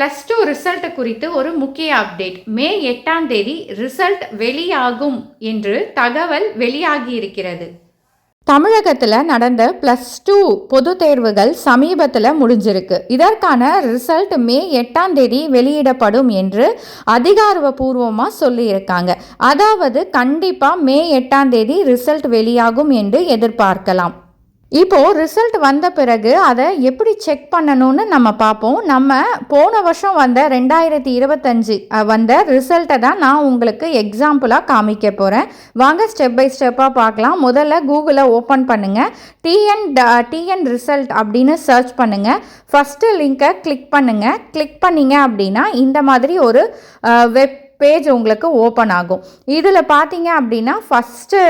+2 result குறித்து ஒரு முக்கிய அப்டேட். மே 8ஆம் தேதி ரிசல்ட் வெளியாகும் என்று தகவல் வெளியாகியிருக்கிறது. தமிழகத்தில் நடந்த +2 பொதுத் தேர்வுகள் சமீபத்தில் முடிஞ்சிருக்கு. இதற்கான ரிசல்ட் மே 8ஆம் தேதி வெளியிடப்படும் என்று அதிகாரப்பூர்வமாக சொல்லியிருக்காங்க. அதாவது கண்டிப்பாக மே 8ஆம் தேதி ரிசல்ட் வெளியாகும் என்று எதிர்பார்க்கலாம். இப்போது ரிசல்ட் வந்த பிறகு அதை எப்படி செக் பண்ணணும்னு நம்ம பார்ப்போம். நம்ம போன வருஷம் வந்த 2025 வந்த ரிசல்ட்டை தான் நான் உங்களுக்கு எக்ஸாம்பிளாக காமிக்க போகிறேன். வாங்க ஸ்டெப் பை ஸ்டெப்பாக பார்க்கலாம். முதல்ல கூகுளை ஓப்பன் பண்ணுங்கள். டிஎன் ரிசல்ட் அப்படின்னு சர்ச் பண்ணுங்கள். ஃபஸ்ட்டு லிங்கை கிளிக் பண்ணுங்கள். கிளிக் பண்ணிங்க அப்படின்னா இந்த மாதிரி ஒரு வெப் பேஜ் உங்களுக்கு ஓப்பன் ஆகும். இதில் பார்த்தீங்க அப்படின்னா ஃபஸ்ட்டு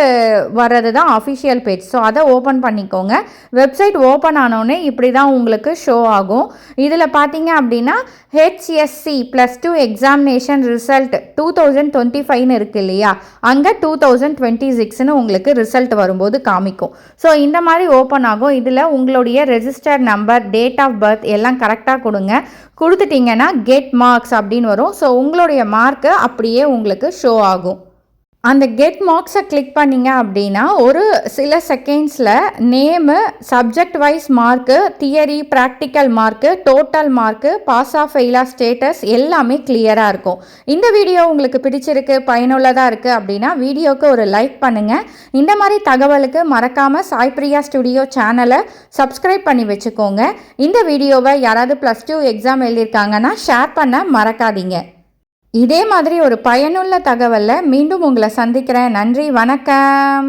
வர்றது தான் அஃபிஷியல் பேஜ். ஸோ அதை ஓப்பன் பண்ணிக்கோங்க. வெப்சைட் ஓப்பன் ஆனோடனே இப்படி தான் உங்களுக்கு ஷோ ஆகும். இதில் பார்த்தீங்க அப்படின்னா HSC +2 எக்ஸாமினேஷன் ரிசல்ட் 2025ன்னு இருக்குது இல்லையா, அங்கே 2026ன்னு உங்களுக்கு ரிசல்ட் வரும்போது காமிக்கும். ஸோ இந்த மாதிரி ஓப்பன் ஆகும். இதில் உங்களுடைய register number, date of birth எல்லாம் கரெக்டாக கொடுத்துட்டிங்கன்னா கெட் மார்க்ஸ் அப்படின்னு வரும். ஸோ உங்களுடைய மார்க்கு அப்படியே உங்களுக்கு ஷோ ஆகும். அந்த கெட் மார்க்ஸை கிளிக் பண்ணிங்க அப்படின்னா ஒரு சில செகண்ட்ஸில் name, subject wise mark, theory, practical mark, total mark, pass of ஃபெயிலா ஸ்டேட்டஸ் எல்லாமே கிளியராக இருக்கும். இந்த வீடியோ உங்களுக்கு பிடிச்சிருக்கு, பயனுள்ளதாக இருக்குது அப்படின்னா வீடியோவுக்கு ஒரு லைக் பண்ணுங்கள். இந்த மாதிரி தகவலுக்கு மறக்காமல் சாய்பிரியா ஸ்டுடியோ சேனலை சப்ஸ்கிரைப் பண்ணி வச்சுக்கோங்க. இந்த வீடியோவை யாராவது +2 எக்ஸாம் எழுதியிருக்காங்கன்னா ஷேர் பண்ண மறக்காதீங்க. இதே மாதிரி ஒரு பயனுள்ள தகவலில் மீண்டும் உங்களை சந்திக்கிறேன். நன்றி, வணக்கம்.